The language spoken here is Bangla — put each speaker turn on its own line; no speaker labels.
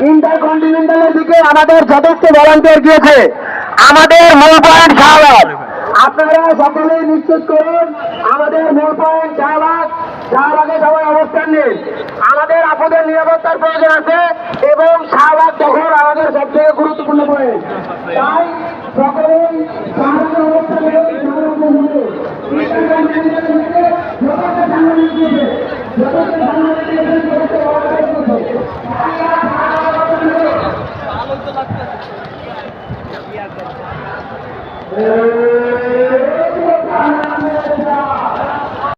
ইন্টারকন্টিনেন্টালের দিকে আমাদের যথেষ্ট ভলান্টিয়ার গিয়েছে। আমাদের মূল পয়েন্ট শাহবাগ, আপনারা সকলেই নিশ্চিত করুন আমাদের মূল পয়েন্ট শাহবাগ। শাহবাগে সবাই অবস্থান নিন, আমাদের আপনাদের নিরাপত্তার প্রয়োজন আছে এবং শাহবাগ দখল আমাদের সবথেকে গুরুত্বপূর্ণ পয়েন্ট। তাই সকলেই শাহবাগে অবস্থান নিন। আলোই তো লাগতেছে।